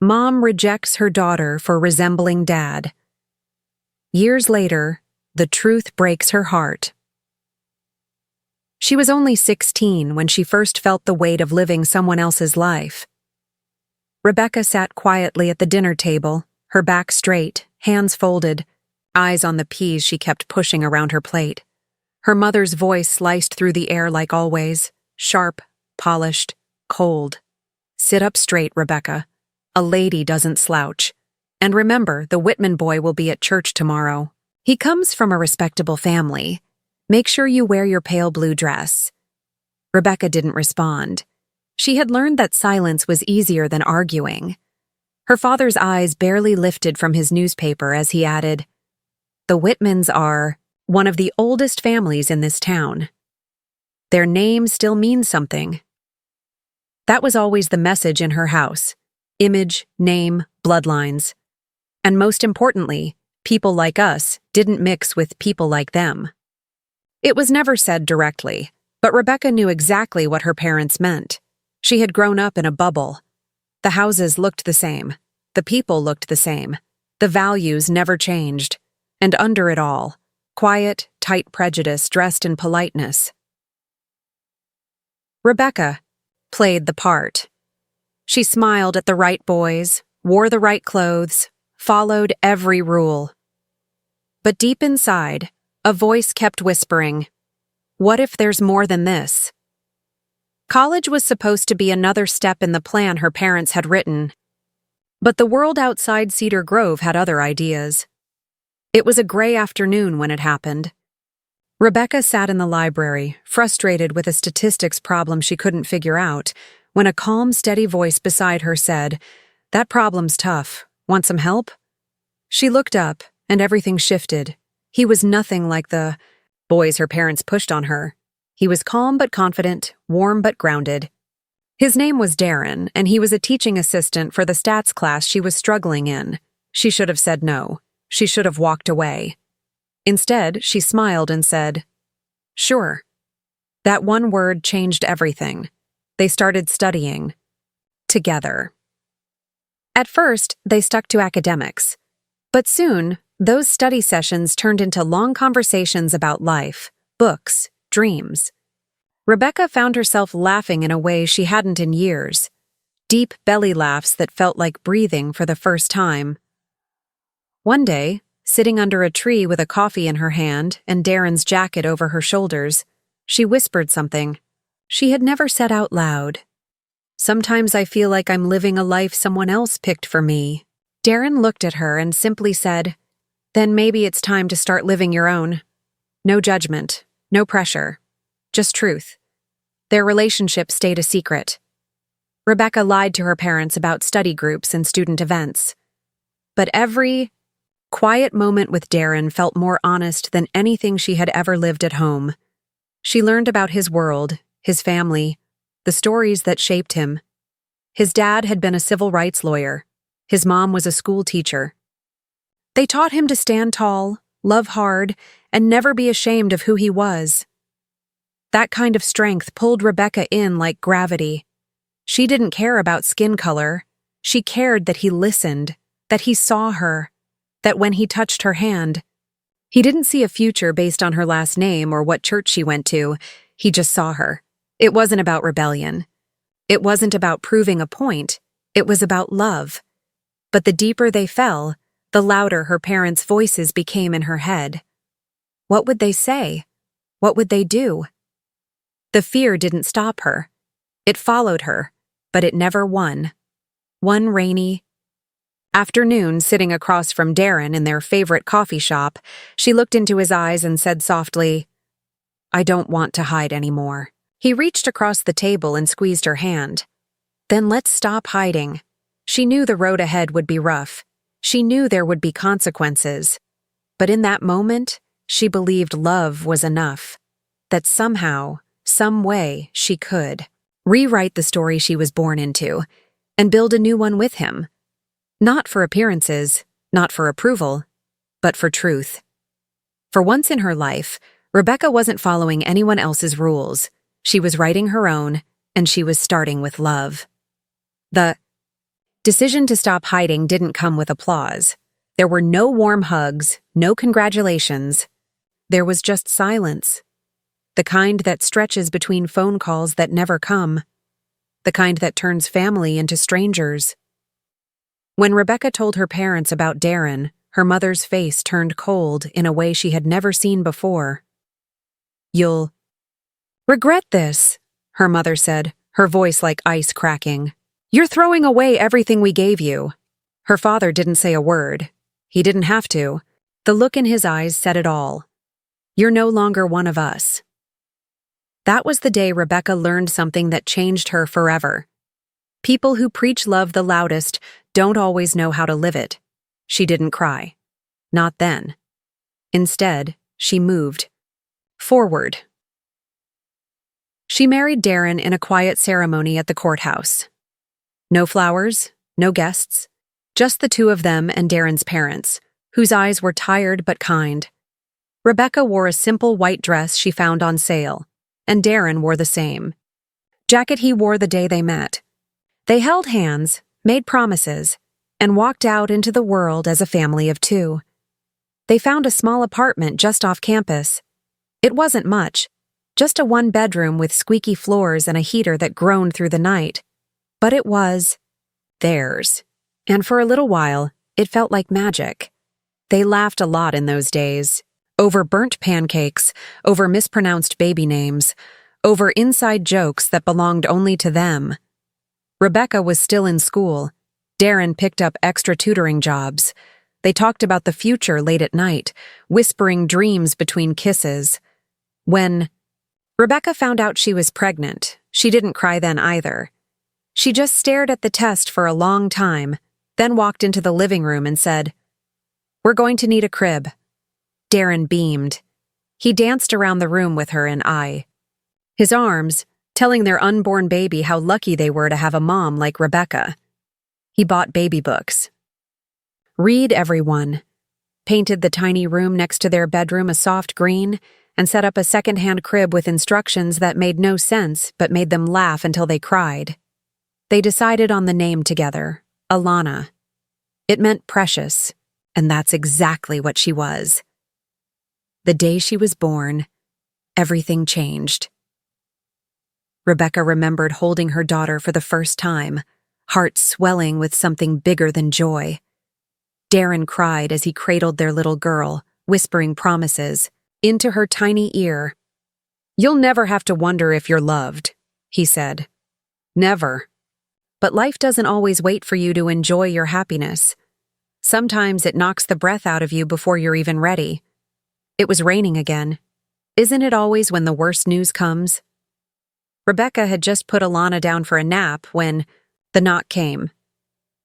Mom rejects her daughter for resembling dad. Years later, the truth breaks her heart. She was only 16 when she first felt the weight of living someone else's life. Rebecca sat quietly at the dinner table, her back straight, hands folded, eyes on the peas she kept pushing around her plate. Her mother's voice sliced through the air like always, sharp, polished, cold. "Sit up straight, Rebecca. A lady doesn't slouch. And remember, the Whitman boy will be at church tomorrow. He comes from a respectable family. Make sure you wear your pale blue dress." Rebecca didn't respond. She had learned that silence was easier than arguing. Her father's eyes barely lifted from his newspaper as he added, "The Whitmans are one of the oldest families in this town. Their name still means something." That was always the message in her house: image, name, bloodlines. And most importantly, people like us didn't mix with people like them. It was never said directly, but Rebecca knew exactly what her parents meant. She had grown up in a bubble. The houses looked the same. The people looked the same. The values never changed. And under it all, quiet, tight prejudice dressed in politeness. Rebecca played the part. She smiled at the right boys, wore the right clothes, followed every rule. But deep inside, a voice kept whispering, "What if there's more than this?" College was supposed to be another step in the plan her parents had written. But the world outside Cedar Grove had other ideas. It was a gray afternoon when it happened. Rebecca sat in the library, frustrated with a statistics problem she couldn't figure out, when a calm, steady voice beside her said, "That problem's tough. Want some help?" She looked up, and everything shifted. He was nothing like the boys her parents pushed on her. He was calm but confident, warm but grounded. His name was Darren, and he was a teaching assistant for the stats class she was struggling in. She should have said no. She should have walked away. Instead, she smiled and said, "Sure." That one word changed everything. They started studying. Together. At first, they stuck to academics. But soon, those study sessions turned into long conversations about life, books, dreams. Rebecca found herself laughing in a way she hadn't in years. Deep belly laughs that felt like breathing for the first time. One day, sitting under a tree with a coffee in her hand and Darren's jacket over her shoulders, she whispered something she had never said out loud. "Sometimes I feel like I'm living a life someone else picked for me." Darren looked at her and simply said, "Then maybe it's time to start living your own. No judgment, no pressure, just truth." Their relationship stayed a secret. Rebecca lied to her parents about study groups and student events. But every quiet moment with Darren felt more honest than anything she had ever lived at home. She learned about his world, his family, the stories that shaped him. His dad had been a civil rights lawyer. His mom was a school teacher. They taught him to stand tall, love hard, and never be ashamed of who he was. That kind of strength pulled Rebecca in like gravity. She didn't care about skin color. She cared that he listened, that he saw her, that when he touched her hand, he didn't see a future based on her last name or what church she went to. He just saw her. It wasn't about rebellion. It wasn't about proving a point. It was about love. But the deeper they fell, the louder her parents' voices became in her head. What would they say? What would they do? The fear didn't stop her. It followed her, but it never won. One rainy afternoon, sitting across from Darren in their favorite coffee shop, she looked into his eyes and said softly, "I don't want to hide anymore." He reached across the table and squeezed her hand. "Then let's stop hiding." She knew the road ahead would be rough. She knew there would be consequences. But in that moment, she believed love was enough. That somehow, some way, she could rewrite the story she was born into and build a new one with him. Not for appearances, not for approval, but for truth. For once in her life, Rebecca wasn't following anyone else's rules. She was writing her own, and she was starting with love. The Decision to stop hiding didn't come with applause. There were no warm hugs, no congratulations. There was just silence. The kind that stretches between phone calls that never come. The kind that turns family into strangers. When Rebecca told her parents about Darren, her mother's face turned cold in a way she had never seen before. "You'll regret this," her mother said, her voice like ice cracking. "You're throwing away everything we gave you." Her father didn't say a word. He didn't have to. The look in his eyes said it all. "You're no longer one of us." That was the day Rebecca learned something that changed her forever. People who preach love the loudest don't always know how to live it. She didn't cry. Not then. Instead, she moved. Forward. She married Darren in a quiet ceremony at the courthouse. No flowers, no guests, just the two of them and Darren's parents, whose eyes were tired but kind. Rebecca wore a simple white dress she found on sale, and Darren wore the same jacket he wore the day they met. They held hands, made promises, and walked out into the world as a family of two. They found a small apartment just off campus. It wasn't much, just a one-bedroom with squeaky floors and a heater that groaned through the night. But it was theirs. And for a little while, it felt like magic. They laughed a lot in those days. Over burnt pancakes, over mispronounced baby names, over inside jokes that belonged only to them. Rebecca was still in school. Darren picked up extra tutoring jobs. They talked about the future late at night, whispering dreams between kisses. When Rebecca found out she was pregnant, she didn't cry then either. She just stared at the test for a long time, then walked into the living room and said, "We're going to need a crib." Darren beamed. He danced around the room with her and his arms, telling their unborn baby how lucky they were to have a mom like Rebecca. He bought baby books. Read everyone. Painted the tiny room next to their bedroom a soft green, and set up a second-hand crib with instructions that made no sense but made them laugh until they cried. They decided on the name together, Alana. It meant precious, and that's exactly what she was. The day she was born, everything changed. Rebecca remembered holding her daughter for the first time, heart swelling with something bigger than joy. Darren cried as he cradled their little girl, whispering promises into her tiny ear. "You'll never have to wonder if you're loved," he said. "Never. But life doesn't always wait for you to enjoy your happiness. Sometimes it knocks the breath out of you before you're even ready." It was raining again. Isn't it always when the worst news comes? Rebecca had just put Alana down for a nap when the knock came.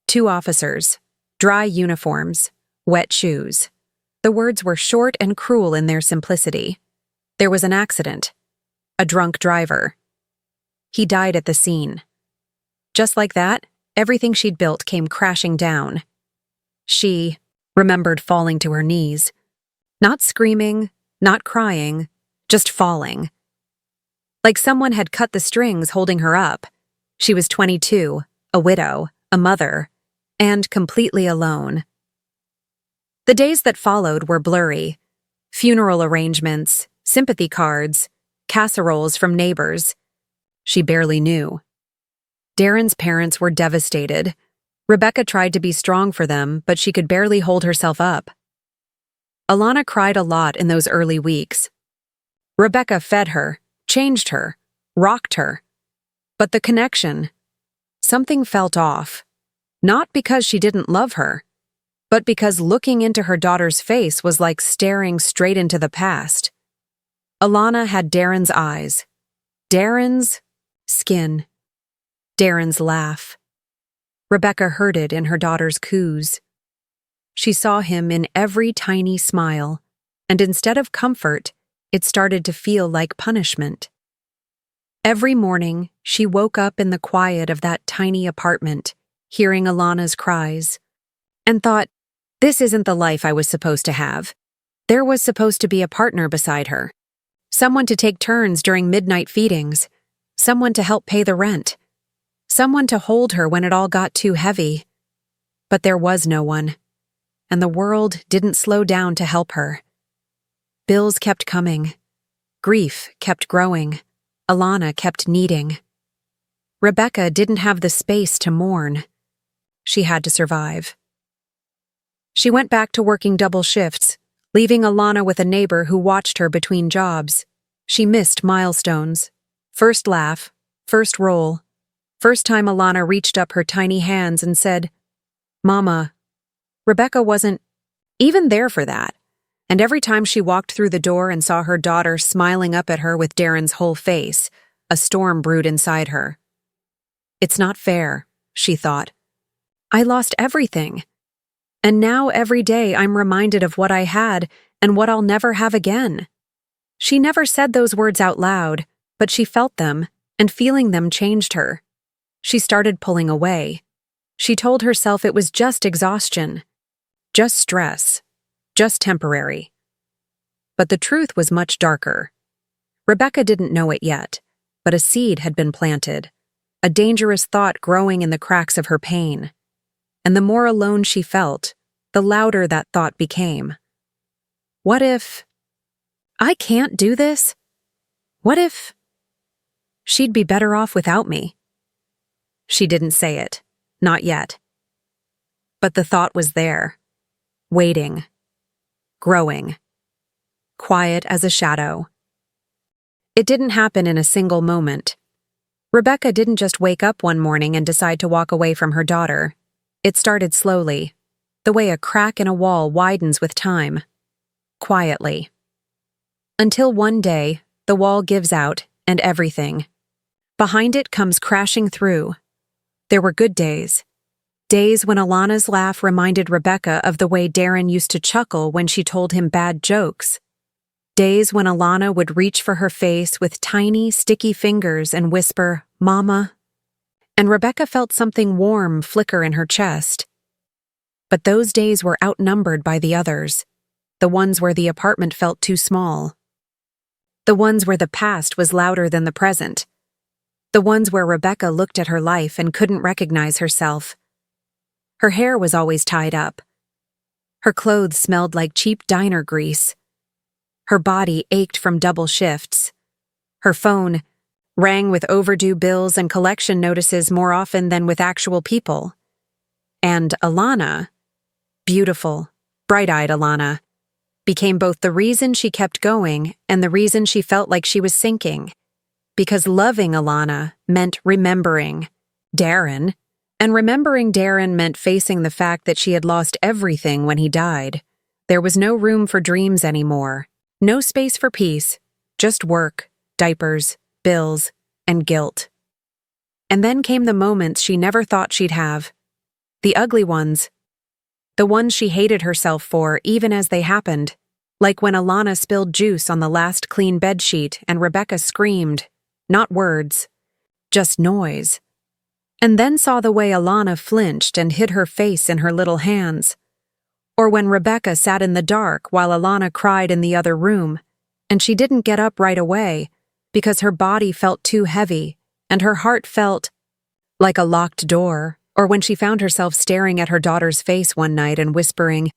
2 officers, dry uniforms, wet shoes. The words were short and cruel in their simplicity. There was an accident. A drunk driver. He died at the scene. Just like that, everything she'd built came crashing down. She remembered falling to her knees. Not screaming, not crying, just falling. Like someone had cut the strings holding her up. She was 22, a widow, a mother, and completely alone. The days that followed were blurry. Funeral arrangements, sympathy cards, casseroles from neighbors. She barely knew. Darren's parents were devastated. Rebecca tried to be strong for them, but she could barely hold herself up. Alana cried a lot in those early weeks. Rebecca fed her, changed her, rocked her. But the connection, something felt off. Not because she didn't love her, but because looking into her daughter's face was like staring straight into the past. Alana had Darren's eyes, Darren's skin, Darren's laugh. Rebecca heard it in her daughter's coos. She saw him in every tiny smile, and instead of comfort, it started to feel like punishment. Every morning, she woke up in the quiet of that tiny apartment, hearing Alana's cries, and thought, this isn't the life I was supposed to have. There was supposed to be a partner beside her. Someone to take turns during midnight feedings. Someone to help pay the rent. Someone to hold her when it all got too heavy. But there was no one, and the world didn't slow down to help her. Bills kept coming. Grief kept growing. Alana kept needing. Rebecca didn't have the space to mourn. She had to survive. She went back to working double shifts, leaving Alana with a neighbor who watched her between jobs. She missed milestones. First laugh, first roll, first time Alana reached up her tiny hands and said, "Mama." Rebecca wasn't even there for that, and every time she walked through the door and saw her daughter smiling up at her with Darren's whole face, a storm brewed inside her. It's not fair, she thought. I lost everything. And now every day I'm reminded of what I had and what I'll never have again. She never said those words out loud, but she felt them, and feeling them changed her. She started pulling away. She told herself it was just exhaustion, just stress, just temporary. But the truth was much darker. Rebecca didn't know it yet, but a seed had been planted, a dangerous thought growing in the cracks of her pain. And the more alone she felt, the louder that thought became. What if I can't do this? What if she'd be better off without me? She didn't say it, not yet. But the thought was there, waiting, growing, quiet as a shadow. It didn't happen in a single moment. Rebecca didn't just wake up one morning and decide to walk away from her daughter. It started slowly, the way a crack in a wall widens with time, quietly. Until one day, the wall gives out, and everything. Behind it comes crashing through. There were good days. Days when Alana's laugh reminded Rebecca of the way Darren used to chuckle when she told him bad jokes. Days when Alana would reach for her face with tiny, sticky fingers and whisper, "Mama." And Rebecca felt something warm flicker in her chest. But those days were outnumbered by the others, the ones where the apartment felt too small. The ones where the past was louder than the present. The ones where Rebecca looked at her life and couldn't recognize herself. Her hair was always tied up. Her clothes smelled like cheap diner grease. Her body ached from double shifts. Her phone rang with overdue bills and collection notices more often than with actual people. And Alana, beautiful, bright-eyed Alana, became both the reason she kept going and the reason she felt like she was sinking. Because loving Alana meant remembering Darren, and remembering Darren meant facing the fact that she had lost everything when he died. There was no room for dreams anymore, no space for peace, just work, diapers, bills, and guilt. And then came the moments she never thought she'd have. The ugly ones. The ones she hated herself for even as they happened. Like when Alana spilled juice on the last clean bedsheet and Rebecca screamed. Not words, just noise. And then saw the way Alana flinched and hid her face in her little hands. Or when Rebecca sat in the dark while Alana cried in the other room, and she didn't get up right away because her body felt too heavy and her heart felt like a locked door. Or when she found herself staring at her daughter's face one night and whispering,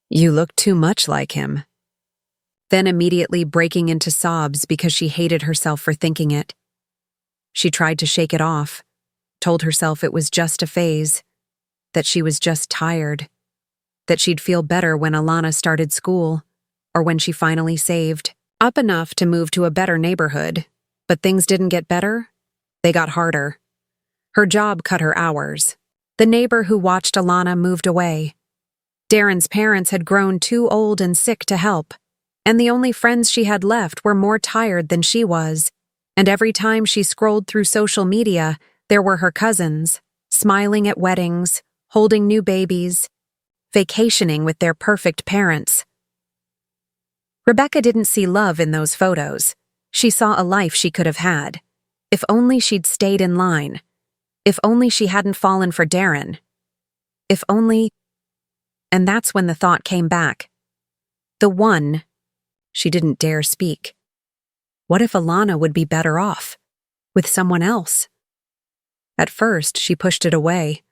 "You look too much like him." Then immediately breaking into sobs because she hated herself for thinking it. She tried to shake it off, told herself it was just a phase, that she was just tired, that she'd feel better when Alana started school, or when she finally saved up enough to move to a better neighborhood. But things didn't get better, they got harder. Her job cut her hours. The neighbor who watched Alana moved away. Darren's parents had grown too old and sick to help, and the only friends she had left were more tired than she was. And every time she scrolled through social media, there were her cousins, smiling at weddings, holding new babies, vacationing with their perfect parents. Rebecca didn't see love in those photos. She saw a life she could have had. If only she'd stayed in line. If only she hadn't fallen for Darren. If only... And that's when the thought came back. The one... She didn't dare speak. What if Alana would be better off? With someone else? At first, she pushed it away.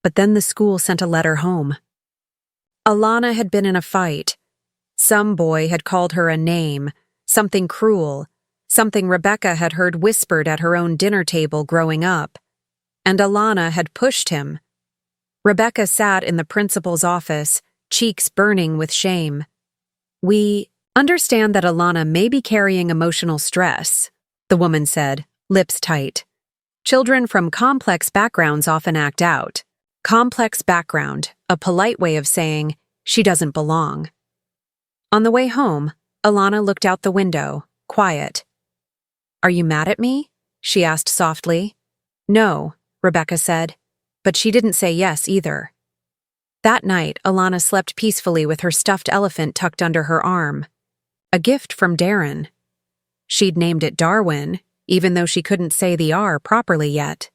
but then the school sent a letter home. Alana had been in a fight. Some boy had called her a name, something cruel, something Rebecca had heard whispered at her own dinner table growing up. And Alana had pushed him. Rebecca sat in the principal's office, cheeks burning with shame. "We understand that Alana may be carrying emotional stress," the woman said, lips tight. "Children from complex backgrounds often act out. Complex background, a polite way of saying she doesn't belong." On the way home, Alana looked out the window, quiet. "Are you mad at me?" she asked softly. "No," Rebecca said, but she didn't say yes either. That night, Alana slept peacefully with her stuffed elephant tucked under her arm. A gift from Darren. She'd named it Darwin, even though she couldn't say the R properly yet.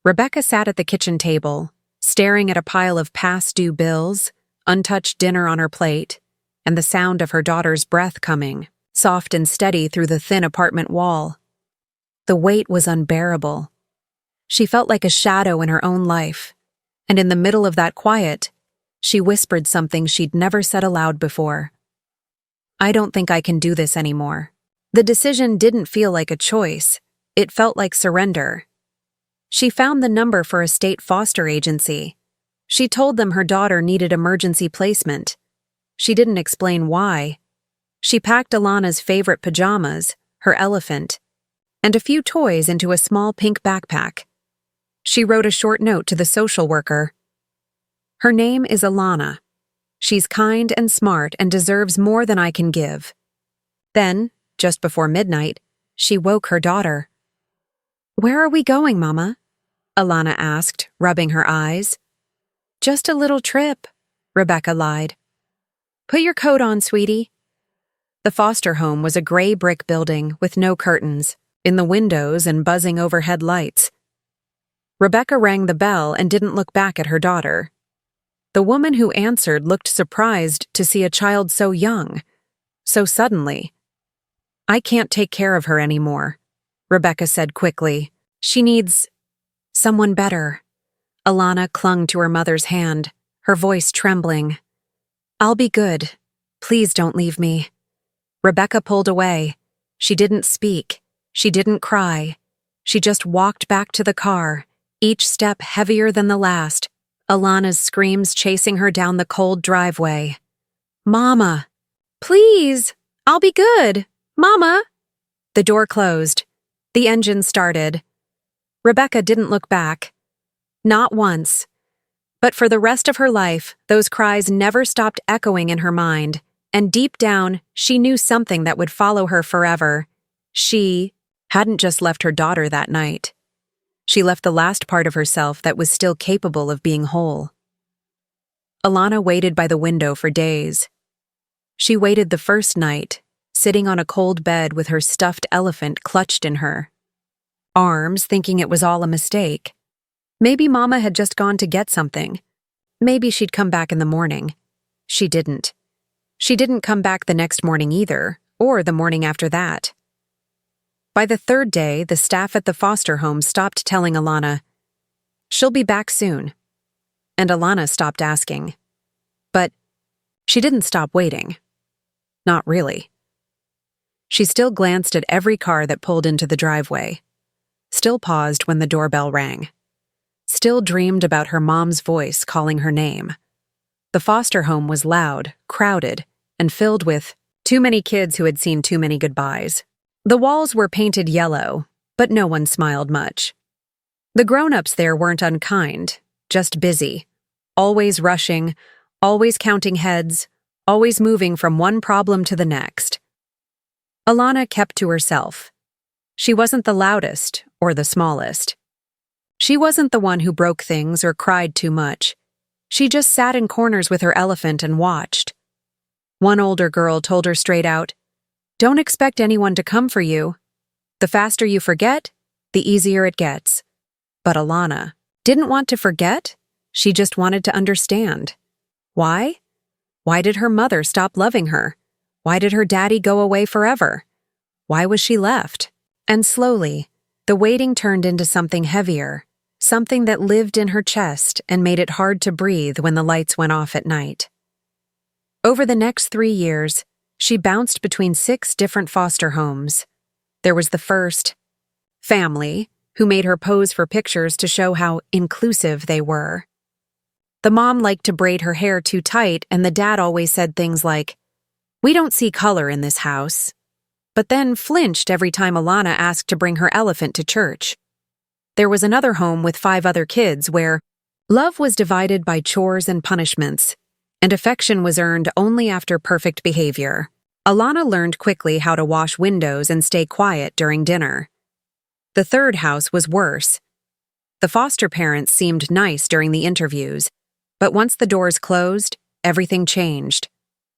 Rebecca sat at the kitchen table, staring at a pile of past-due bills, untouched dinner on her plate, and the sound of her daughter's breath coming, soft and steady through the thin apartment wall. The weight was unbearable. She felt like a shadow in her own life, and in the middle of that quiet, she whispered something she'd never said aloud before. "I don't think I can do this anymore." The decision didn't feel like a choice. It felt like surrender. She found the number for a state foster agency. She told them her daughter needed emergency placement. She didn't explain why. She packed Alana's favorite pajamas, her elephant, and a few toys into a small pink backpack. She wrote a short note to the social worker. "Her name is Alana. She's kind and smart and deserves more than I can give." Then, just before midnight, she woke her daughter. "Where are we going, Mama?" Alana asked, rubbing her eyes. "Just a little trip," Rebecca lied. "Put your coat on, sweetie." The foster home was a gray brick building with no curtains, in the windows and buzzing overhead lights. Rebecca rang the bell and didn't look back at her daughter. The woman who answered looked surprised to see a child so young, so suddenly. "I can't take care of her anymore," Rebecca said quickly. "She needs someone better." Alana clung to her mother's hand, her voice trembling. "I'll be good. Please don't leave me." Rebecca pulled away. She didn't speak. She didn't cry. She just walked back to the car, each step heavier than the last, Alana's screams chasing her down the cold driveway. "Mama! Please! I'll be good! Mama!" The door closed. The engine started. Rebecca didn't look back. Not once. But for the rest of her life, those cries never stopped echoing in her mind, and deep down, she knew something that would follow her forever. She hadn't just left her daughter that night. She left the last part of herself that was still capable of being whole. Alana waited by the window for days. She waited the first night, sitting on a cold bed with her stuffed elephant clutched in her arms, thinking it was all a mistake. Maybe Mama had just gone to get something. Maybe she'd come back in the morning. She didn't. She didn't come back the next morning either, or the morning after that. By the third day, the staff at the foster home stopped telling Alana, "She'll be back soon." And Alana stopped asking. But she didn't stop waiting. Not really. She still glanced at every car that pulled into the driveway, still paused when the doorbell rang, still dreamed about her mom's voice calling her name. The foster home was loud, crowded, and filled with too many kids who had seen too many goodbyes. The walls were painted yellow, but no one smiled much. The grown-ups there weren't unkind, just busy, always rushing, always counting heads, always moving from one problem to the next. Alana kept to herself. She wasn't the loudest or the smallest. She wasn't the one who broke things or cried too much. She just sat in corners with her elephant and watched. One older girl told her straight out, "Don't expect anyone to come for you. The faster you forget, the easier it gets." But Alana didn't want to forget. She just wanted to understand. Why? Why did her mother stop loving her? Why did her daddy go away forever? Why was she left? And slowly, the waiting turned into something heavier, something that lived in her chest and made it hard to breathe when the lights went off at night. Over the next 3 years, she bounced between 6 different foster homes. There was the first, family, who made her pose for pictures to show how inclusive they were. The mom liked to braid her hair too tight, and the dad always said things like, "We don't see color in this house," but then flinched every time Alana asked to bring her elephant to church. There was another home with 5 other kids where love was divided by chores and punishments, and affection was earned only after perfect behavior. Alana learned quickly how to wash windows and stay quiet during dinner. The third house was worse. The foster parents seemed nice during the interviews, but once the doors closed, everything changed.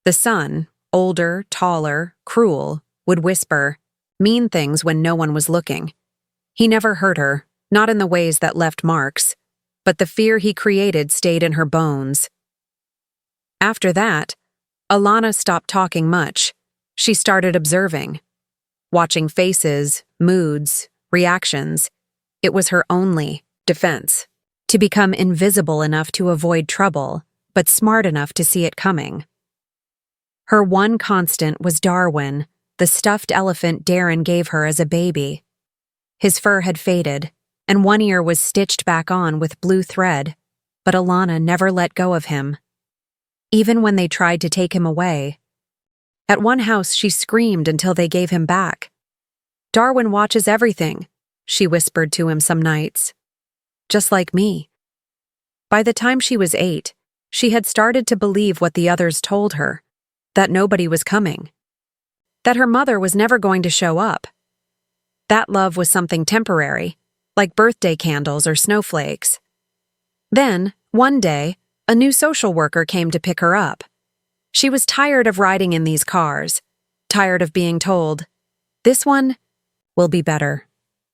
The son, older, taller, cruel, would whisper mean things when no one was looking. He never hurt her, not in the ways that left marks, but the fear he created stayed in her bones. After that, Alana stopped talking much. She started observing, watching faces, moods, reactions. It was her only defense, to become invisible enough to avoid trouble, but smart enough to see it coming. Her one constant was Darwin, the stuffed elephant Darren gave her as a baby. His fur had faded, and one ear was stitched back on with blue thread, but Alana never let go of him. Even when they tried to take him away. At one house, she screamed until they gave him back. "Darwin watches everything," she whispered to him some nights. "Just like me." By the time she was 8, she had started to believe what the others told her, that nobody was coming, that her mother was never going to show up. That love was something temporary, like birthday candles or snowflakes. Then, one day, a new social worker came to pick her up. She was tired of riding in these cars, tired of being told, "This one will be better."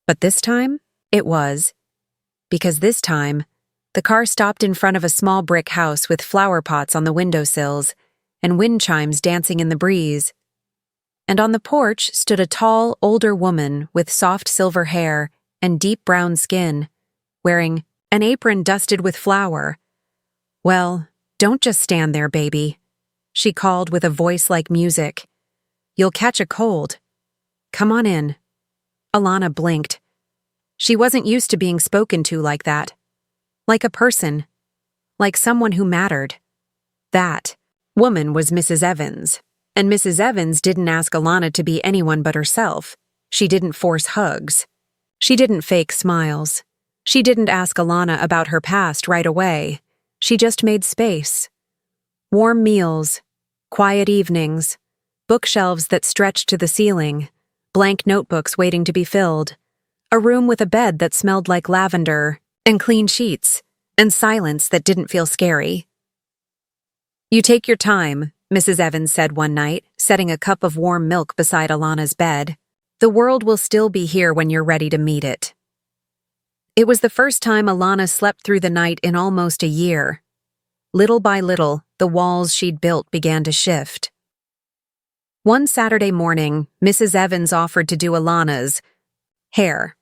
But this time, it was. Because this time, the car stopped in front of a small brick house with flower pots on the windowsills and wind chimes dancing in the breeze. And on the porch stood a tall, older woman with soft silver hair and deep brown skin, wearing an apron dusted with flour. "Well, don't just stand there, baby," she called with a voice like music. "You'll catch a cold. Come on in." Alana blinked. She wasn't used to being spoken to like that. Like a person. Like someone who mattered. That woman was Mrs. Evans. And Mrs. Evans didn't ask Alana to be anyone but herself. She didn't force hugs. She didn't fake smiles. She didn't ask Alana about her past right away. She just made space. Warm meals, quiet evenings, bookshelves that stretched to the ceiling, blank notebooks waiting to be filled, a room with a bed that smelled like lavender, and clean sheets, and silence that didn't feel scary. "You take your time," Mrs. Evans said one night, setting a cup of warm milk beside Alana's bed. "The world will still be here when you're ready to meet it." It was the first time Alana slept through the night in almost a year. Little by little, the walls she'd built began to shift. One Saturday morning, Mrs. Evans offered to do Alana's hair.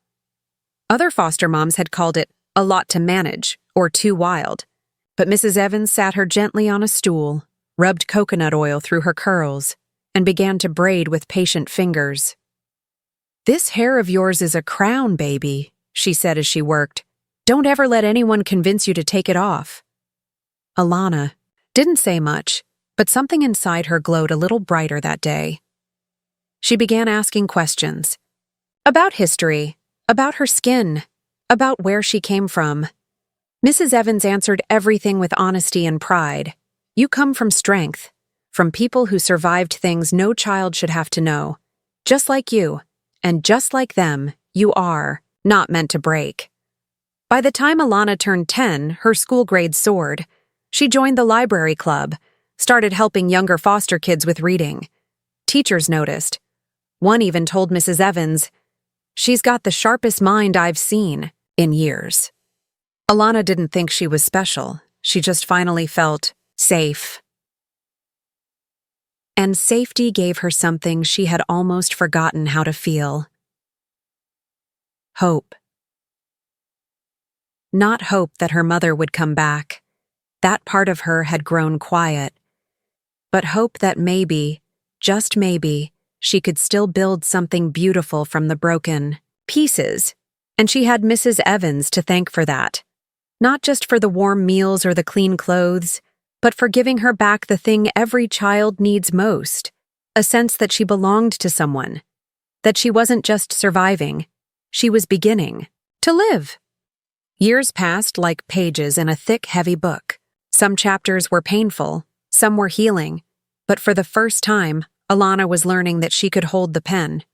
Other foster moms had called it a lot to manage or too wild, but Mrs. Evans sat her gently on a stool, rubbed coconut oil through her curls, and began to braid with patient fingers. "This hair of yours is a crown, baby," she said as she worked. "Don't ever let anyone convince you to take it off." Alana didn't say much, but something inside her glowed a little brighter that day. She began asking questions. About history, about her skin, about where she came from. Mrs. Evans answered everything with honesty and pride. "You come from strength, from people who survived things no child should have to know. Just like you, and just like them, you are not meant to break." By the time Alana turned 10, her school grades soared. She joined the library club, started helping younger foster kids with reading. Teachers noticed. One even told Mrs. Evans, "She's got the sharpest mind I've seen in years." Alana didn't think she was special. She just finally felt safe. And safety gave her something she had almost forgotten how to feel. Hope. not hope that her mother would come back. That part of her had grown quiet. But hope that maybe, just maybe, she could still build something beautiful from the broken pieces. And she had Mrs. Evans to thank for that. Not just for the warm meals or the clean clothes, but for giving her back the thing every child needs most, a sense that she belonged to someone, that she wasn't just surviving, she was beginning to live. Years passed like pages in a thick, heavy book. Some chapters were painful, some were healing, but for the first time, Alana was learning that she could hold the pen.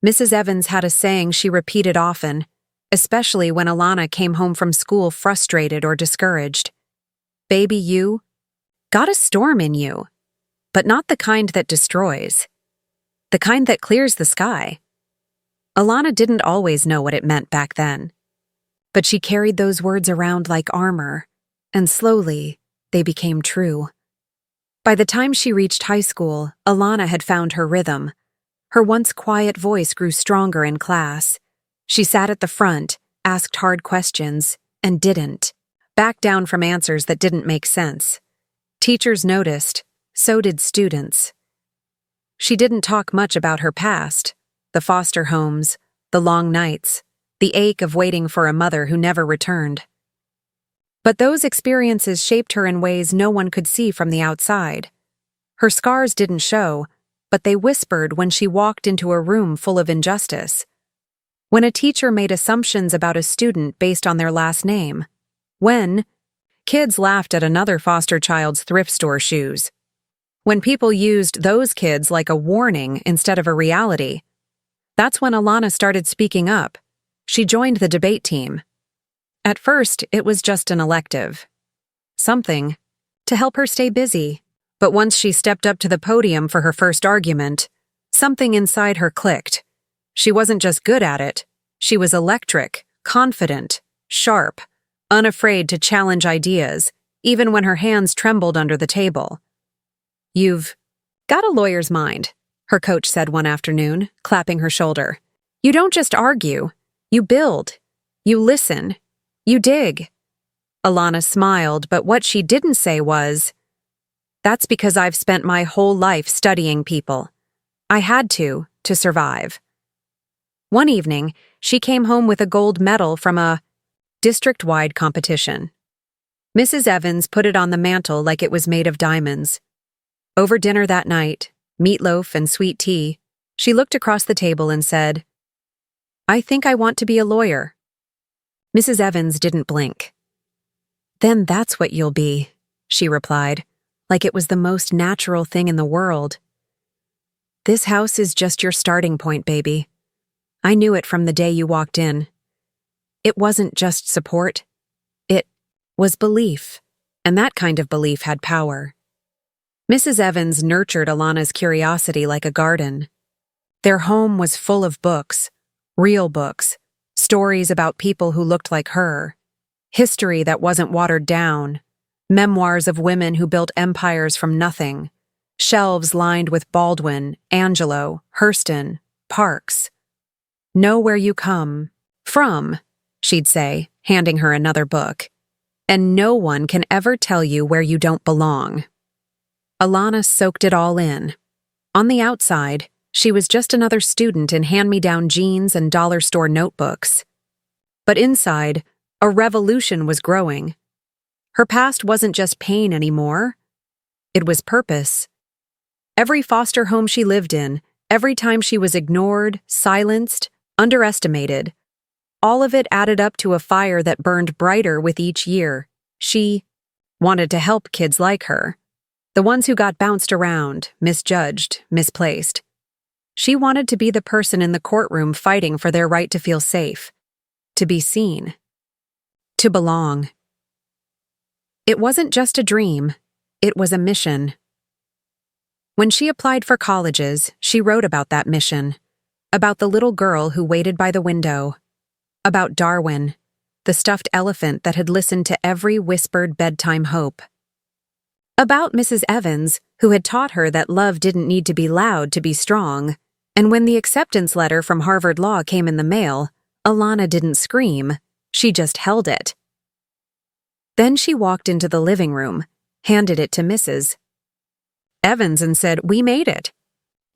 Mrs. Evans had a saying she repeated often, especially when Alana came home from school frustrated or discouraged. Baby, you got a storm in you, but not the kind that destroys, the kind that clears the sky. Alana didn't always know what it meant back then, but she carried those words around like armor, and slowly, they became true. By the time she reached high school, Alana had found her rhythm. Her once quiet voice grew stronger in class. She sat at the front, asked hard questions, and didn't back down from answers that didn't make sense. Teachers noticed, so did students. She didn't talk much about her past, the foster homes, the long nights, the ache of waiting for a mother who never returned. But those experiences shaped her in ways no one could see from the outside. Her scars didn't show, but they whispered when she walked into a room full of injustice. When a teacher made assumptions about a student based on their last name. When kids laughed at another foster child's thrift store shoes. When people used those kids like a warning instead of a reality. That's when Alana started speaking up. She joined the debate team. At first, it was just an elective. Something to help her stay busy. But once she stepped up to the podium for her first argument, something inside her clicked. She wasn't just good at it. She was electric, confident, sharp, unafraid to challenge ideas, even when her hands trembled under the table. "You've got a lawyer's mind," her coach said one afternoon, clapping her shoulder. "You don't just argue. You build. You listen. You dig." Alana smiled, but what she didn't say was, "That's because I've spent my whole life studying people. I had to survive." One evening, she came home with a gold medal from a district-wide competition. Mrs. Evans put it on the mantel like it was made of diamonds. Over dinner that night, meatloaf and sweet tea, she looked across the table and said, "I think I want to be a lawyer." Mrs. Evans didn't blink. "Then that's what you'll be," she replied, like it was the most natural thing in the world. "This house is just your starting point, baby. I knew it from the day you walked in. It wasn't just support. It was belief, and that kind of belief had power." Mrs. Evans nurtured Alana's curiosity like a garden. Their home was full of books, real books, stories about people who looked like her, history that wasn't watered down, memoirs of women who built empires from nothing, shelves lined with Baldwin, Angelo, Hurston, Parks. "Know where you come from," she'd say, handing her another book, "and no one can ever tell you where you don't belong." Alana soaked it all in. On the outside, she was just another student in hand-me-down jeans and dollar store notebooks. But inside, a revolution was growing. Her past wasn't just pain anymore. It was purpose. Every foster home she lived in, every time she was ignored, silenced, underestimated, all of it added up to a fire that burned brighter with each year. She wanted to help kids like her, the ones who got bounced around, misjudged, misplaced. She wanted to be the person in the courtroom fighting for their right to feel safe, to be seen, to belong. It wasn't just a dream, it was a mission. When she applied for colleges, she wrote about that mission, about the little girl who waited by the window, about Darwin, the stuffed elephant that had listened to every whispered bedtime hope, about Mrs. Evans, who had taught her that love didn't need to be loud to be strong, and when the acceptance letter from Harvard Law came in the mail, Alana didn't scream, she just held it. Then she walked into the living room, handed it to Mrs. Evans and said, "We made it."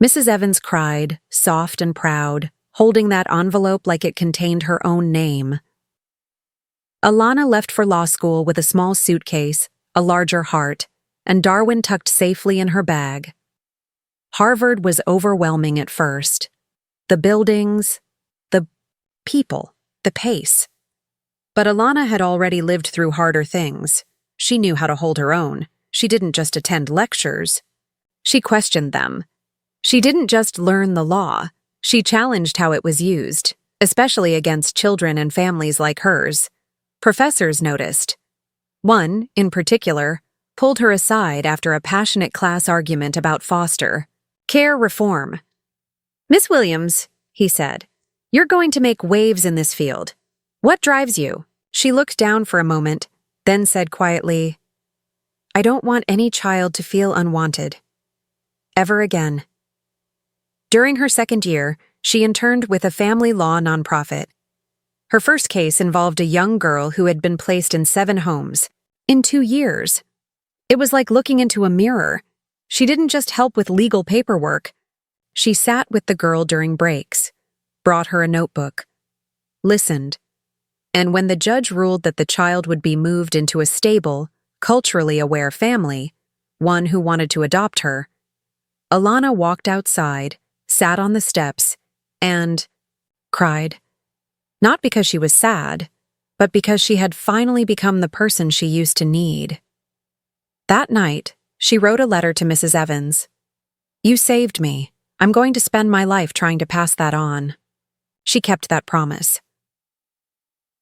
Mrs. Evans cried, soft and proud, holding that envelope like it contained her own name. Alana left for law school with a small suitcase, a larger heart, and Darwin tucked safely in her bag. Harvard was overwhelming at first. The buildings, the people, the pace. But Alana had already lived through harder things. She knew how to hold her own. She didn't just attend lectures. She questioned them. She didn't just learn the law. She challenged how it was used, especially against children and families like hers. Professors noticed. One, in particular, pulled her aside after a passionate class argument about foster care reform. "Miss Williams," he said, "you're going to make waves in this field. What drives you?" She looked down for a moment, then said quietly, "I don't want any child to feel unwanted. Ever again." During her second year, she interned with a family law nonprofit. Her first case involved a young girl who had been placed in 7 homes in 2 years. It was like looking into a mirror. She didn't just help with legal paperwork. She sat with the girl during breaks, brought her a notebook, listened, and when the judge ruled that the child would be moved into a stable, culturally aware family, one who wanted to adopt her, Alana walked outside, sat on the steps, and cried. Not because she was sad, but because she had finally become the person she used to need. That night, she wrote a letter to Mrs. Evans. "You saved me. I'm going to spend my life trying to pass that on." She kept that promise.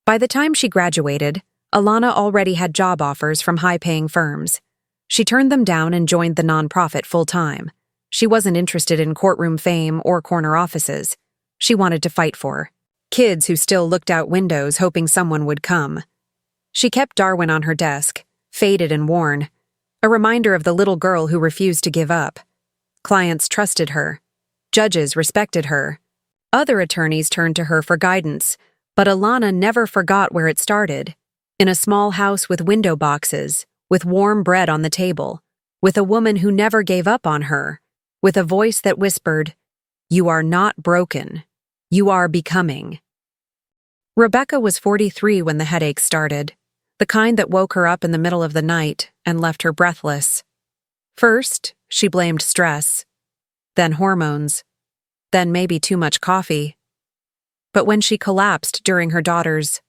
By the time she graduated, Alana already had job offers from high-paying firms. She turned them down and joined the nonprofit full-time. She wasn't interested in courtroom fame or corner offices. She wanted to fight for kids who still looked out windows hoping someone would come. She kept Darwin on her desk, faded and worn, a reminder of the little girl who refused to give up. Clients trusted her. Judges respected her. Other attorneys turned to her for guidance, but Alana never forgot where it started. In a small house with window boxes, with warm bread on the table, with a woman who never gave up on her, with a voice that whispered, "You are not broken. You are becoming." Rebecca was 43 when the headaches started, the kind that woke her up in the middle of the night and left her breathless. First, she blamed stress, then hormones, then maybe too much coffee. But when she collapsed during her daughter's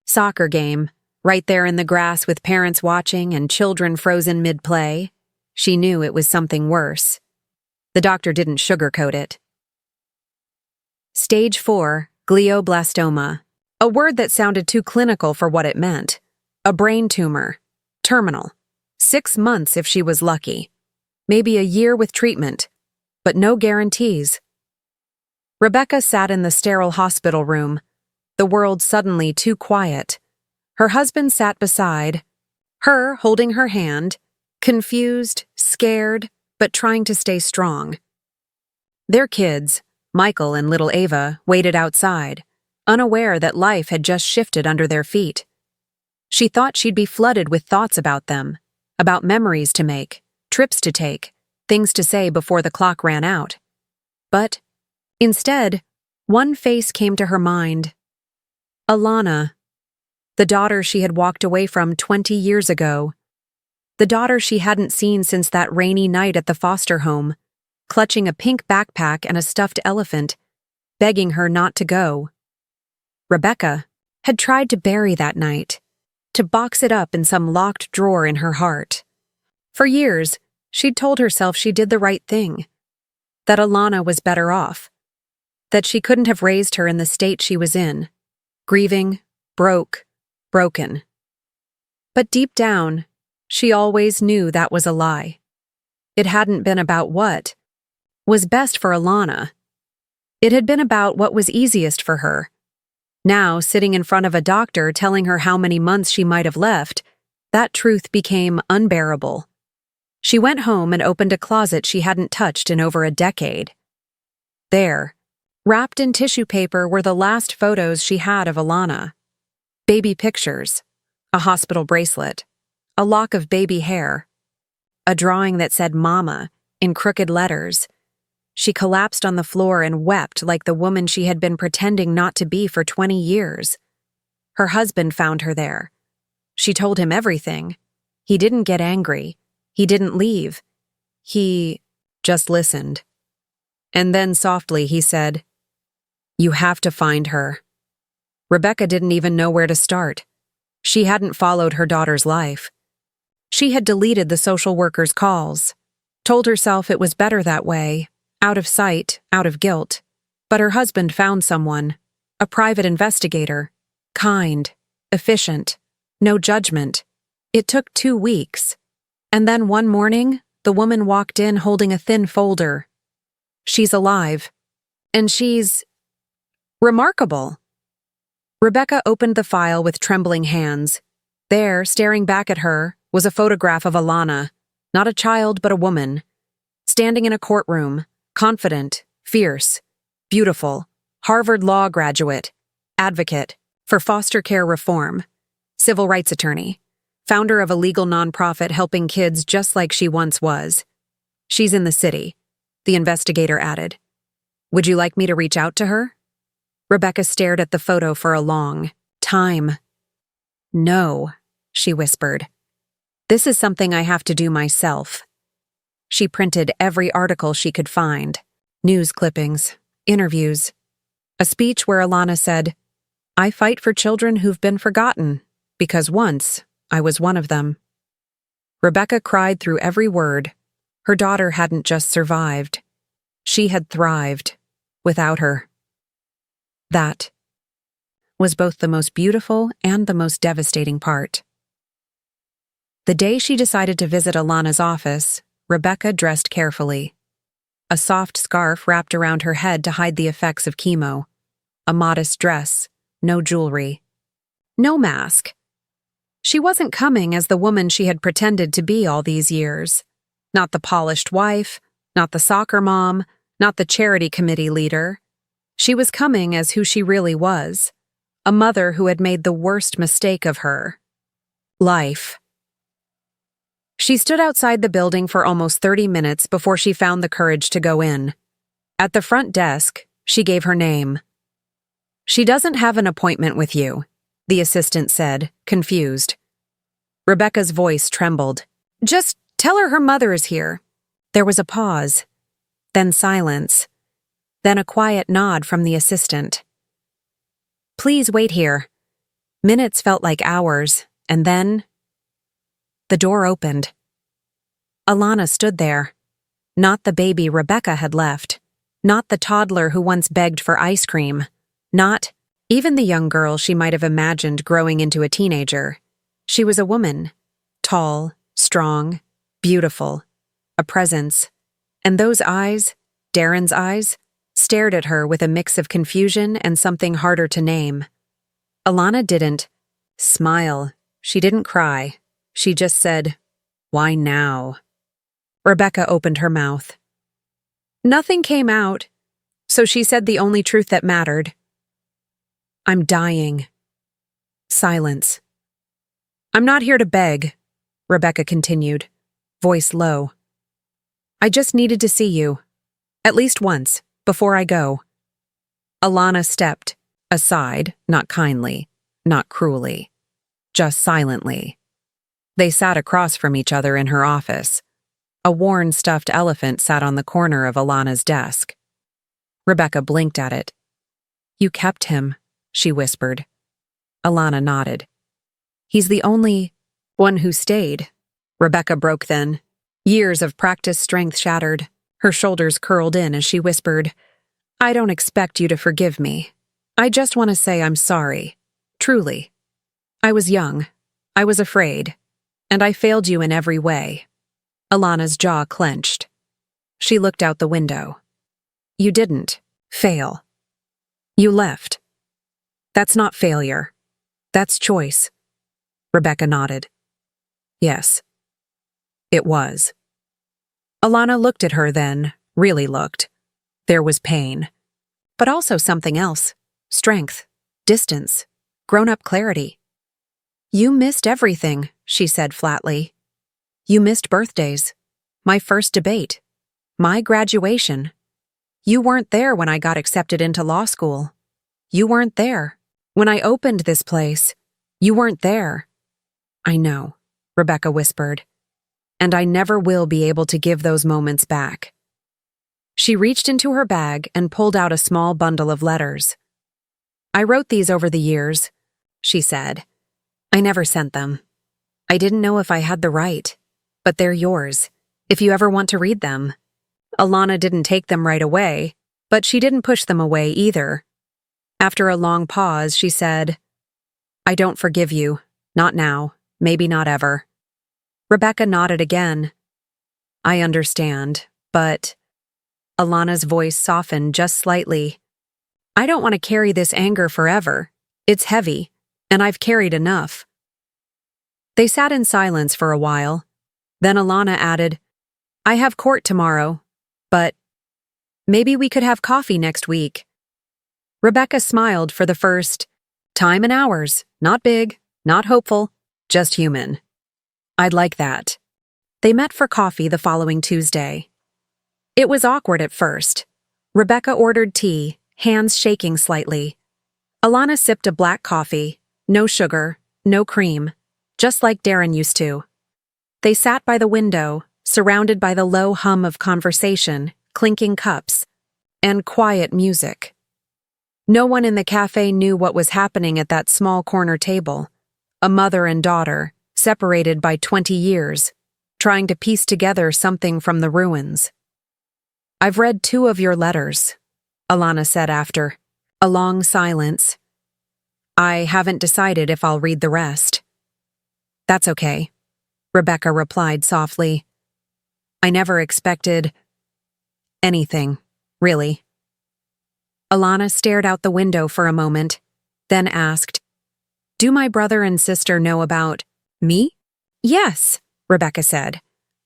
soccer game, right there in the grass with parents watching and children frozen mid-play, she knew it was something worse. The doctor didn't sugarcoat it. Stage 4, glioblastoma, a word that sounded too clinical for what it meant. A brain tumor, terminal, 6 months if she was lucky, maybe a year with treatment, but no guarantees. Rebecca sat in the sterile hospital room, the world suddenly too quiet. Her husband sat beside, her holding her hand, confused, scared, but trying to stay strong. Their kids, Michael and little Ava, waited outside, unaware that life had just shifted under their feet. She thought she'd be flooded with thoughts about them, about memories to make, trips to take, things to say before the clock ran out. But, instead, one face came to her mind. Alana, the daughter she had walked away from 20 years ago. The daughter she hadn't seen since that rainy night at the foster home, clutching a pink backpack and a stuffed elephant, begging her not to go. Rebecca had tried to bury that night, to box it up in some locked drawer in her heart. For years, she'd told herself she did the right thing, that Alana was better off, that she couldn't have raised her in the state she was in, grieving, broken. But deep down, she always knew that was a lie. It hadn't been about what was best for Alana. It had been about what was easiest for her. Now, sitting in front of a doctor telling her how many months she might have left, that truth became unbearable. She went home and opened a closet she hadn't touched in over a decade. There, wrapped in tissue paper, were the last photos she had of Alana. Baby pictures, a hospital bracelet, a lock of baby hair, a drawing that said Mama in crooked letters. She collapsed on the floor and wept like the woman she had been pretending not to be for 20 years. Her husband found her there. She told him everything. He didn't get angry. He didn't leave. He just listened. And then softly he said, "You have to find her." Rebecca didn't even know where to start. She hadn't followed her daughter's life. She had deleted the social worker's calls, told herself it was better that way, out of sight, out of guilt. But her husband found someone, a private investigator, kind, efficient, no judgment. It took 2 weeks. And then one morning, the woman walked in holding a thin folder. She's alive. And she's remarkable. Rebecca opened the file with trembling hands. There, staring back at her, was a photograph of Alana, not a child but a woman, standing in a courtroom, confident, fierce, beautiful, Harvard law graduate, advocate for foster care reform, civil rights attorney, founder of a legal nonprofit helping kids just like she once was. "She's in the city," the investigator added. "Would you like me to reach out to her?" Rebecca stared at the photo for a long time. "No," she whispered. "This is something I have to do myself." She printed every article she could find, news clippings, interviews, a speech where Alana said, "I fight for children who've been forgotten, because once I was one of them." Rebecca cried through every word. Her daughter hadn't just survived. She had thrived without her. That was both the most beautiful and the most devastating part. The day she decided to visit Alana's office, Rebecca dressed carefully. A soft scarf wrapped around her head to hide the effects of chemo. A modest dress, no jewelry. No mask. She wasn't coming as the woman she had pretended to be all these years. Not the polished wife, not the soccer mom, not the charity committee leader. She was coming as who she really was, a mother who had made the worst mistake of her life. She stood outside the building for almost 30 minutes before she found the courage to go in. At the front desk, she gave her name. "She doesn't have an appointment with you," the assistant said, confused. Rebecca's voice trembled. "Just tell her mother is here." There was a pause, then silence, then a quiet nod from the assistant. "Please wait here." Minutes felt like hours, and then the door opened. Alana stood there. Not the baby Rebecca had left. Not the toddler who once begged for ice cream. Not even the young girl she might have imagined growing into a teenager. She was a woman. Tall, strong, beautiful. A presence. And those eyes, Darren's eyes, stared at her with a mix of confusion and something harder to name. Alana didn't smile. She didn't cry. She just said, "Why now?" Rebecca opened her mouth. Nothing came out, so she said the only truth that mattered. "I'm dying." Silence. "I'm not here to beg," Rebecca continued, voice low. "I just needed to see you, at least once, before I go." Alana stepped aside, not kindly, not cruelly, just silently. They sat across from each other in her office. A worn stuffed elephant sat on the corner of Alana's desk. Rebecca blinked at it. "You kept him," she whispered. Alana nodded. "He's the only one who stayed." Rebecca broke then. Years of practiced strength shattered. Her shoulders curled in as she whispered, "I don't expect you to forgive me. I just want to say I'm sorry. Truly. I was young. I was afraid. And I failed you in every way." Alana's jaw clenched. She looked out the window. "You didn't fail. You left. That's not failure. That's choice." Rebecca nodded. "Yes, it was." Alana looked at her then, really looked. There was pain. But also something else. Strength. Distance. Grown-up clarity. You missed everything, she said flatly. You missed birthdays, my first debate, my graduation. You weren't there when I got accepted into law school. You weren't there when I opened this place. You weren't there. I know, Rebecca whispered, and I never will be able to give those moments back. She reached into her bag and pulled out a small bundle of letters. I wrote these over the years, she said. I never sent them. I didn't know if I had the right, but they're yours, if you ever want to read them. Alana didn't take them right away, but she didn't push them away either. After a long pause, she said, I don't forgive you. Not now. Maybe not ever. Rebecca nodded again. I understand, but... Alana's voice softened just slightly. I don't want to carry this anger forever. It's heavy, and I've carried enough. They sat in silence for a while. Then Alana added, I have court tomorrow, but maybe we could have coffee next week. Rebecca smiled for the first time in hours, not big, not hopeful, just human. I'd like that. They met for coffee the following Tuesday. It was awkward at first. Rebecca ordered tea, hands shaking slightly. Alana sipped a black coffee, no sugar, no cream, just like Darren used to. They sat by the window, surrounded by the low hum of conversation, clinking cups, and quiet music. No one in the cafe knew what was happening at that small corner table. A mother and daughter, separated by 20 years, trying to piece together something from the ruins. I've read 2 of your letters, Alana said after a long silence. I haven't decided if I'll read the rest. That's okay, Rebecca replied softly. I never expected anything, really. Alana stared out the window for a moment, then asked, Do my brother and sister know about me? Yes, Rebecca said.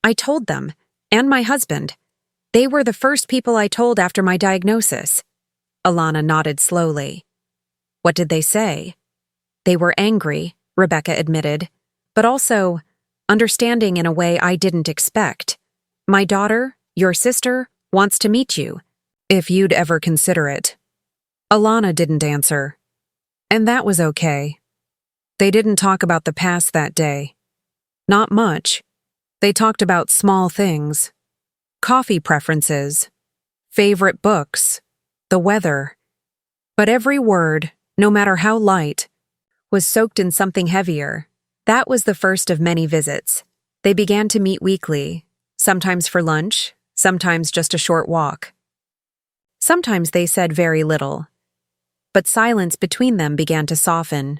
I told them, and my husband. They were the first people I told after my diagnosis. Alana nodded slowly. What did they say? They were angry, Rebecca admitted, but also understanding in a way I didn't expect. My daughter, your sister, wants to meet you, if you'd ever consider it. Alana didn't answer. And that was okay. They didn't talk about the past that day. Not much. They talked about small things. Coffee preferences, favorite books, the weather. But every word, no matter how light, was soaked in something heavier. That was the first of many visits. They began to meet weekly, sometimes for lunch, sometimes just a short walk. Sometimes they said very little, but silence between them began to soften.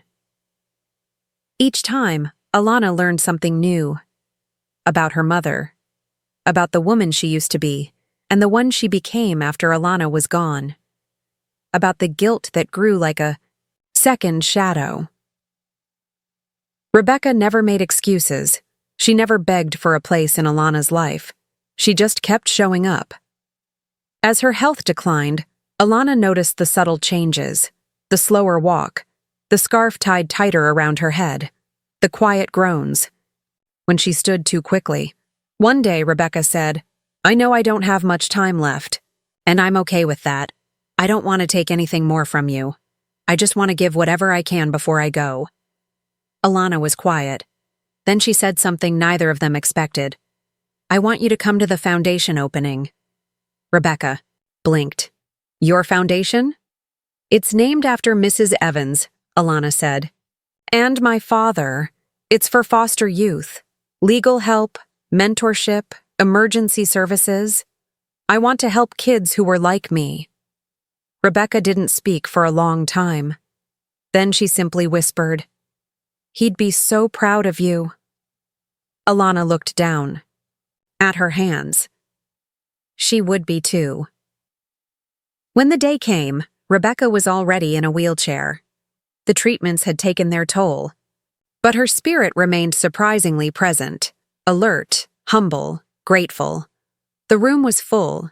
Each time, Alana learned something new about her mother, about the woman she used to be, and the one she became after Alana was gone, about the guilt that grew like a second shadow. Rebecca never made excuses. She never begged for a place in Alana's life. She just kept showing up. As her health declined, Alana noticed the subtle changes, the slower walk, the scarf tied tighter around her head, the quiet groans. When she stood too quickly, one day Rebecca said, I know I don't have much time left, and I'm okay with that. I don't want to take anything more from you. I just want to give whatever I can before I go. Alana was quiet. Then she said something neither of them expected. I want you to come to the foundation opening. Rebecca blinked. Your foundation? It's named after Mrs. Evans, Alana said. And my father. It's for foster youth, legal help, mentorship, emergency services. I want to help kids who were like me. Rebecca didn't speak for a long time. Then she simply whispered, He'd be so proud of you. Alana looked down, at her hands. She would be too. When the day came, Rebecca was already in a wheelchair. The treatments had taken their toll, but her spirit remained surprisingly present, alert, humble, grateful. The room was full.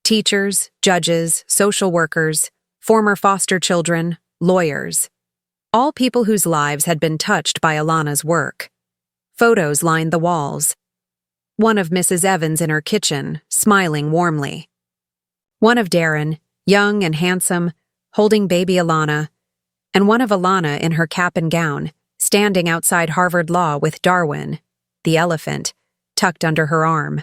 Teachers, judges, social workers, former foster children, lawyers. all people whose lives had been touched by Alana's work. Photos lined the walls. One of Mrs. Evans in her kitchen, smiling warmly. One of Darren, young and handsome, holding baby Alana, and one of Alana in her cap and gown, standing outside Harvard Law with Darwin, the elephant, tucked under her arm.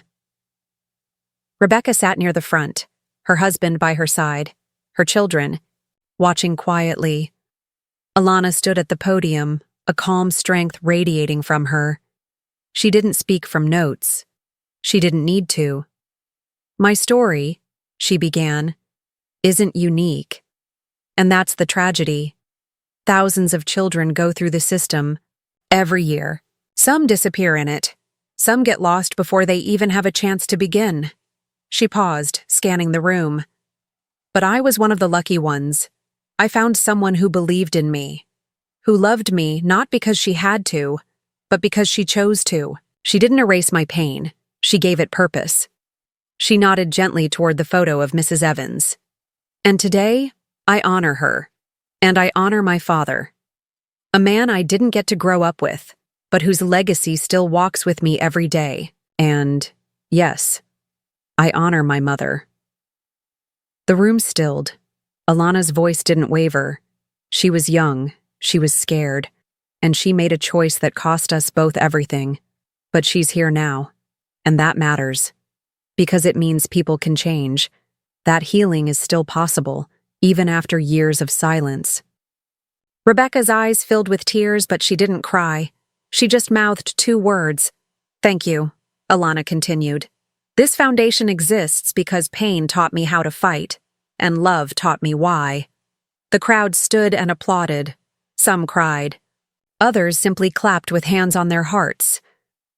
Rebecca sat near the front, her husband by her side, her children, watching quietly. Alana stood at the podium, a calm strength radiating from her. She didn't speak from notes. She didn't need to. "My story," she began, "isn't unique. And that's the tragedy. Thousands of children go through the system every year. Some disappear in it. Some get lost before they even have a chance to begin." She paused, scanning the room. "But I was one of the lucky ones. I found someone who believed in me, who loved me not because she had to, but because she chose to. She didn't erase my pain. She gave it purpose." She nodded gently toward the photo of Mrs. Evans. "And today, I honor her. And I honor my father. A man I didn't get to grow up with, but whose legacy still walks with me every day. And, yes, I honor my mother." The room stilled. Alana's voice didn't waver. She was young, she was scared, and she made a choice that cost us both everything. But she's here now, and that matters. Because it means people can change. That healing is still possible, even after years of silence. Rebecca's eyes filled with tears, but she didn't cry. She just mouthed 2 words. "Thank you," Alana continued. "This foundation exists because pain taught me how to fight, and love taught me why." The crowd stood and applauded. Some cried. Others simply clapped with hands on their hearts.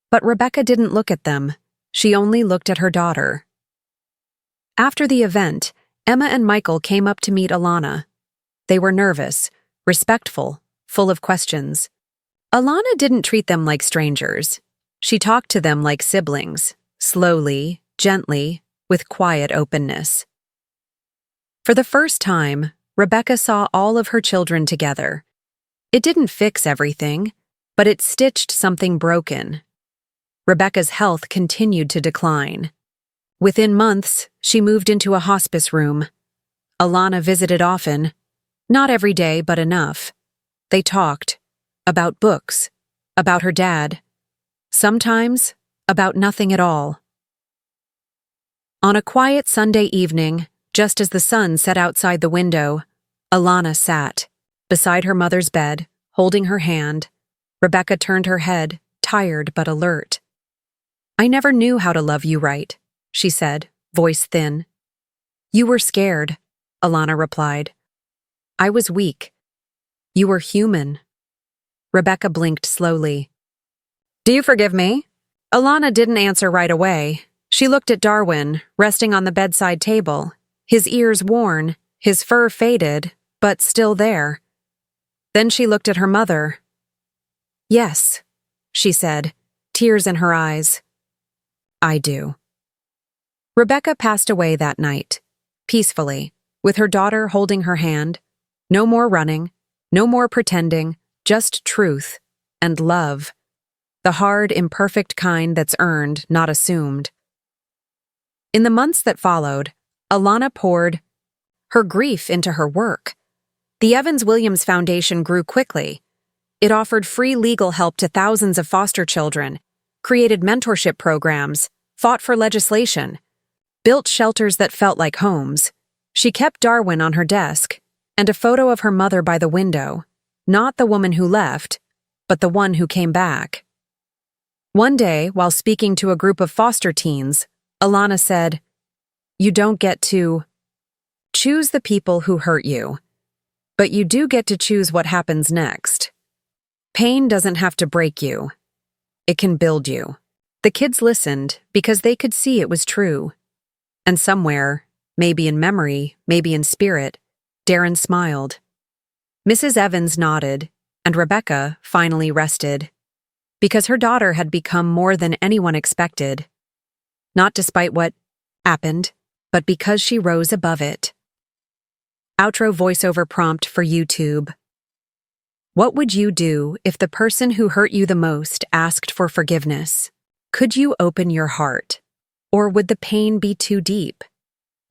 But Rebecca didn't look at them. She only looked at her daughter. After the event, Emma and Michael came up to meet Alana. They were nervous, respectful, full of questions. Alana didn't treat them like strangers. She talked to them like siblings, slowly, gently, with quiet openness. For the first time, Rebecca saw all of her children together. It didn't fix everything, but it stitched something broken. Rebecca's health continued to decline. Within months, she moved into a hospice room. Alana visited often, not every day, but enough. They talked about books, about her dad, sometimes about nothing at all. On a quiet Sunday evening, just as the sun set outside the window, Alana sat beside her mother's bed, holding her hand. Rebecca turned her head, tired but alert. "I never knew how to love you right," she said, voice thin. "You were scared," Alana replied. "I was weak. You were human." Rebecca blinked slowly. "Do you forgive me?" Alana didn't answer right away. She looked at Darwin, resting on the bedside table, his ears worn, his fur faded, but still there. Then she looked at her mother. "Yes," she said, tears in her eyes. "I do." Rebecca passed away that night, peacefully, with her daughter holding her hand. No more running, no more pretending, just truth and love. The hard, imperfect kind that's earned, not assumed. In the months that followed, Alana poured her grief into her work. The Evans-Williams Foundation grew quickly. It offered free legal help to thousands of foster children, created mentorship programs, fought for legislation, built shelters that felt like homes. She kept Darwin on her desk, and a photo of her mother by the window, not the woman who left, but the one who came back. One day, while speaking to a group of foster teens, Alana said, "You don't get to choose the people who hurt you, but you do get to choose what happens next. Pain doesn't have to break you. It can build you." The kids listened because they could see it was true. And somewhere, maybe in memory, maybe in spirit, Darren smiled. Mrs. Evans nodded, and Rebecca finally rested, because her daughter had become more than anyone expected. Not despite what happened, but because she rose above it. Outro voiceover prompt for YouTube. What would you do if the person who hurt you the most asked for forgiveness? Could you open your heart? Or would the pain be too deep?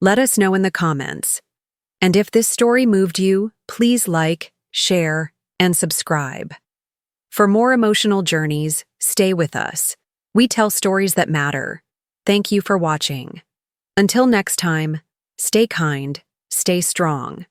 Let us know in the comments. And if this story moved you, please like, share, and subscribe. For more emotional journeys, stay with us. We tell stories that matter. Thank you for watching. Until next time, stay kind, stay strong.